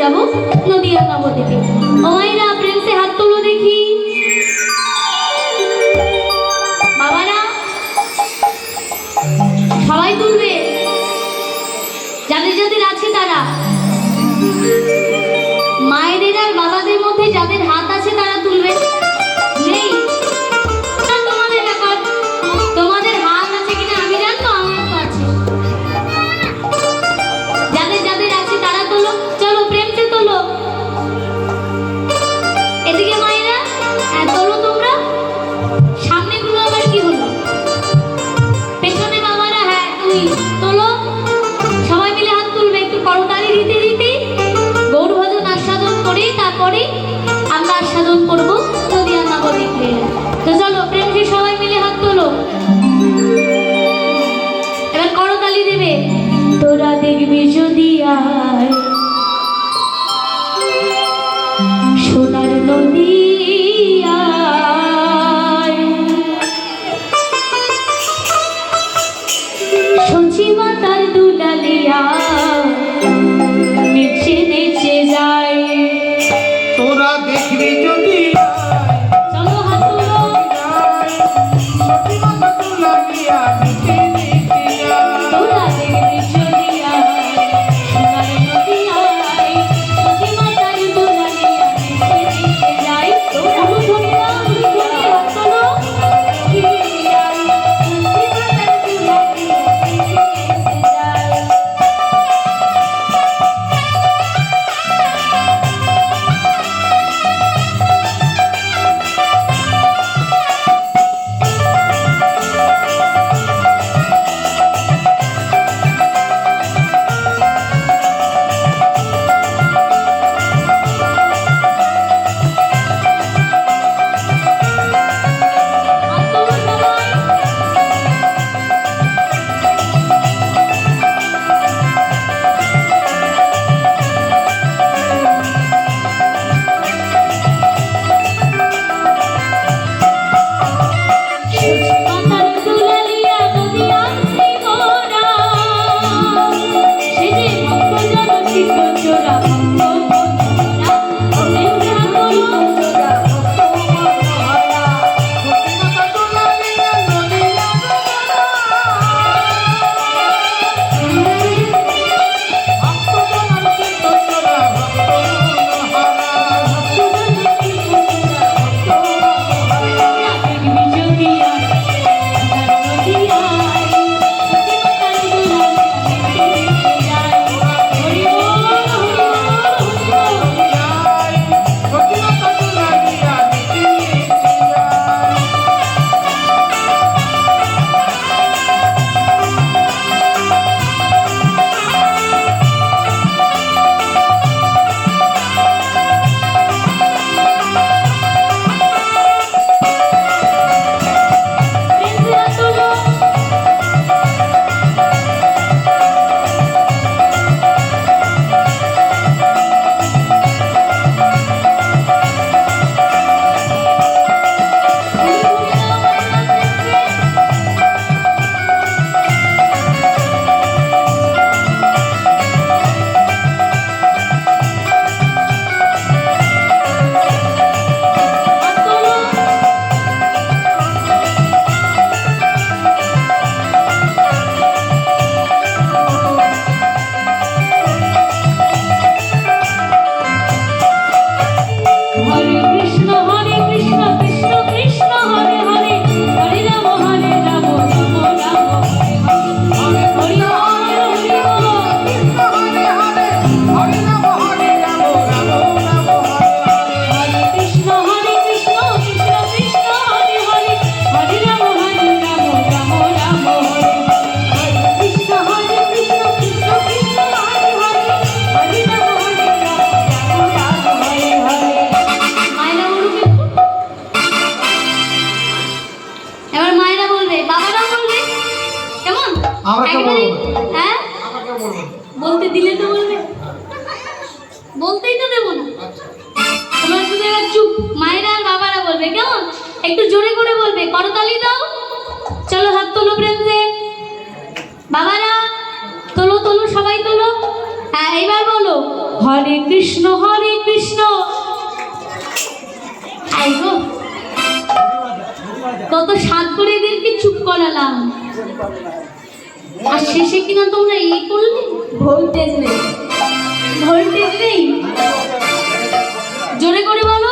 যাব নদিয়া নবদ্বীপে। ও মায়েরা প্রেম সে হাত তোলো দেখি। বাবারা সবাই তুলবে, যাদের যাদের আছে তারা। মায়েদের আর বাবাদের মধ্যে যাদের হাত আছে তারা তুলবে। নেই তোমাদের ব্যাপার, তোমাদের হাত আছে কিনা আমি জানতো, আমার তো আছে। যাদের যাদের আছে তারা তোলো, চলো প্রেম সে তোলো। এদিকে মায়েরা তোলো তোমরা। সামনে গুলো আবার কি হলো? পেছনে বাবারা, হ্যাঁ তুমি তোলো। সবাই মিলে হাত তুলবে, একটু করতালি দিতে দিতে গৌর ভজন আস্বাদন করে তারপরে আমরা আস্বাদন করবো নদিয়া নবদ্বীপে। তো চলো প্রেম সে সবাই মিলে হাত তোলো, এবার করতালি দেবে। তোরা দেখবি যদি আয় সোনার নদী সচিমাতার দুলালিয়া নেচে নেচে যায়। তোরা দেখবি যদি চলো হাত তুলো। সচিমাতা দুলালিয়া নেচে নেচে যায়। তোরা দেখবি যদি আয় সোনার নদী আয় সচিমাতার দুলালিয়া নেচে নেচে যায়। অনুধন্যা হাত তোলো। বলতে দিলে তো বলবে, বলতেই তো দেবো না। তোমরা শুধু এবার চুপ, মায়েরা আর বাবারা বলবে, কেমন? একটু জোরে করে বলবে, করতালি দাও। চলো হাত তোলো প্রেম দে, বাবারা তোলো তোলো, সবাই তোলো। হ্যাঁ এইবার বলো, হরে কৃষ্ণ আই গো কত সাত করে এদেরকে চুপ করালাম আর শেষে কিনা তোমরা এই করলে ভোল্টেজ নেই জোরে করে বলো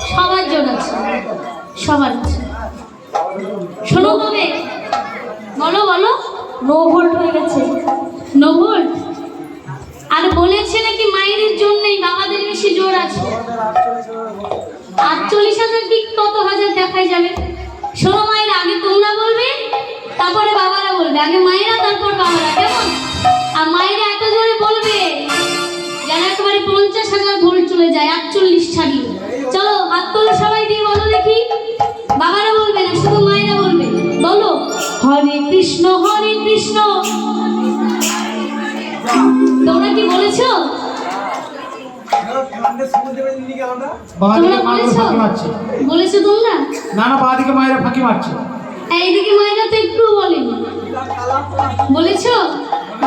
সবার জোর আছে সবার আছে শোনো তবে বলো নো ভোল্ট হয়ে গেছে নো ভোল্ট আর বলেছে নাকি মায়ের জন্যই বাবাদের বেশি জোর আছে 48,000 কি কত হাজার দেখাই যাবে শোনো মায়েরা আগে তোমরা বলবে তারপরে বাবারা বলবে আগে মায়েরা তারপর বাবারা কেমন আর মায়েরা এত জোরে বলবে যেন একেবারে 50,000 ভোল্ট চলে যায় 48 ছাড়িয়ে চলো হাত তোলো সবাই দিয়ে বলো দেখি বাবারা বলবে না শুধু মায়েরা বলবে বলো হরে কৃষ্ণ তোমরা কি বলেছো তোমরা বলেছো তোমরা না বাদিকে মায়েরা ফাঁকি মারছে এইদিকে মায়েরা তো একটু বলেনি বলেছো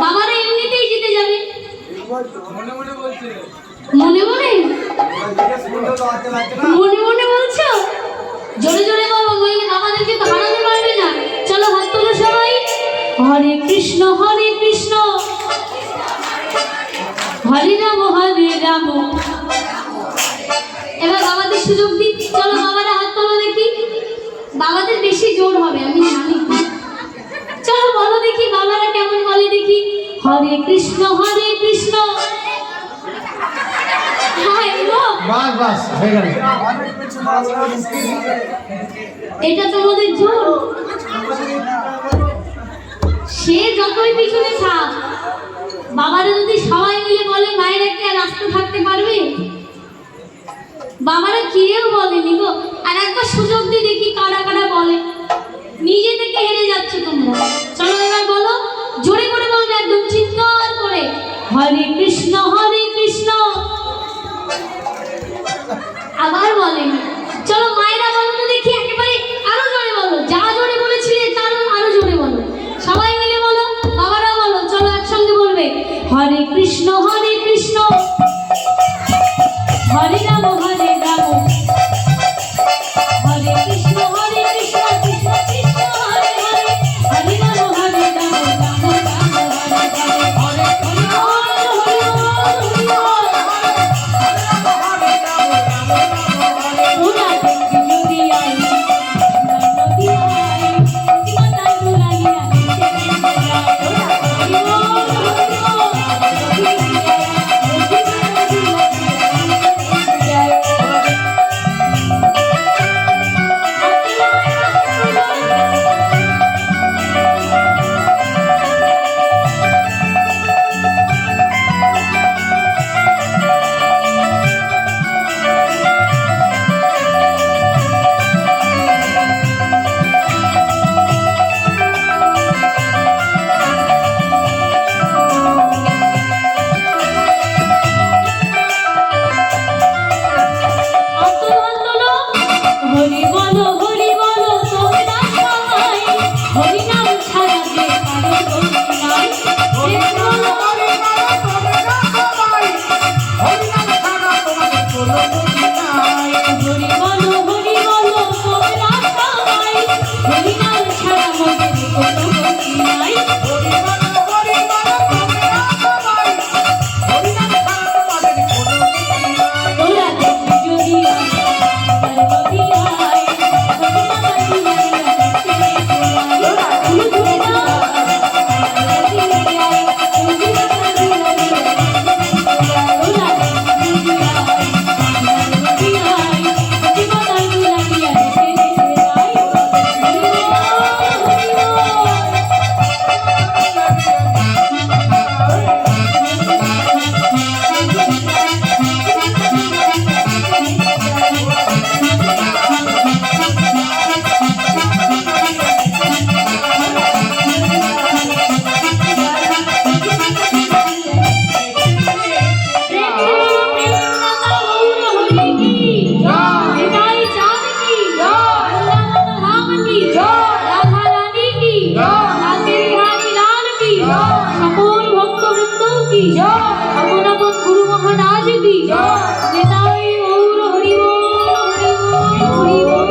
বাবারা এমনিতেই জিতে যাবে মনে বলছো জোরে জোরে বলো নইলে বাবাদেরকে তো হারাতে পারবে না চলো হাত তোলো সবাই হরে কৃষ্ণ হরে রাম এবার বাবাদের সুযোগ দিই চলো বাবারা হাত তোলো দেখি বাবাদের বেশি জোর হবে আমি জানি চলো বলো দেখি বাবারা কেমন বলে দেখি হরে কৃষ্ণ বাস হয়ে গেল এটা তোমাদের জোর সে যতই পিছনে থাক বাবারা যদি সবাই মিলে বলে মায়ের একটা রাস্তা থাকতে পারবে বাবারা কেউ বলেনি গো আর একবার সুযোগ দিয়ে দেখি কারা বলে নিজে থেকে হেরে যাচ্ছে তোমরা চলো এবার বলো জোরে করে বলবে একদম চিৎকার করে হরে কৃষ্ণ আবার বলেনি চলো মায়েরা বলো তো দেখি একেবারে আরো জোরে বলো যা জোরে বলেছিলে তার আরো জোরে বলো সবাই মিলে বলো বাবারা বলো চলো একসঙ্গে বলবে হরে কৃষ্ণ হরে রাম হরে কৃষ্ণ কৃষ্ণ কৃষ্ণ হরে হরে রাম হরে রাম সকল ভক্তবৃন্দ কি আপন আপন গুরু মহারাজ আছে কি নেতাই গৌর হরি বল, হরি বল, হরি বল।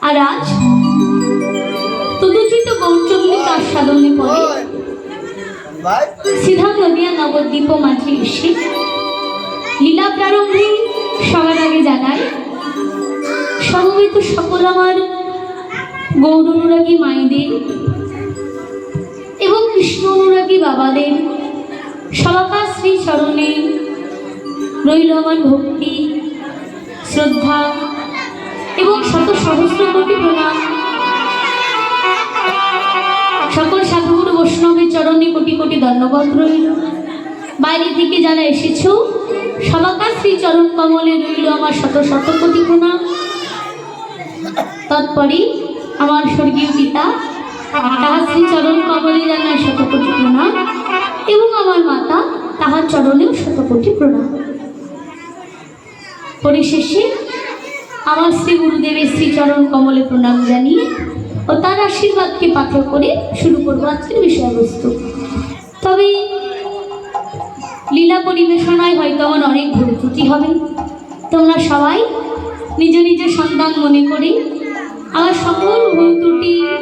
আর আজ তদুচিত গৌরচন্দ্রী তার সাধনে পড়ে সিধা নদিয়া নবদ্বীপ মাঝে এসে লীলা প্রারম্ভে সবার আগে জানায় সমবেত সকল আমার গৌর অনুরাগী মায়েদের এবং কৃষ্ণ অনুরাগী বাবাদের সবাকার শ্রী চরণে রইল আমার ভক্তি শ্রদ্ধা এবং শত সহস্র কোটি প্রণাম। সকল সাধুগুরু বৈষ্ণবের চরণে কোটি কোটি ধন্যবাদ রইল। বাইরে থেকে যারা এসেছো সবাকার শ্রী চরণ কমলে রইল আমার শত শত কোটি প্রণাম। তৎপরে আমার স্বর্গীয় পিতা তাহার শ্রী চরণ কমলে জানায় শত কোটি প্রণাম এবং আমার মাতা তাহার চরণেও শত কোটি প্রণাম। পরিশেষে আমার শ্রী গুরুদেবের শ্রী চরণ কমলে প্রণাম জানিয়ে ও তার আশীর্বাদকে পাথেয় করে শুরু করবো আজকের বিষয়বস্তু। তবে লীলা পরিবেশনায় হয়তো আমার অনেক ভুল ত্রুটি হবে। তোমরা সবাই নিজ নিজ সন্তান মনে করে আমার সকল ভুল ত্রুটি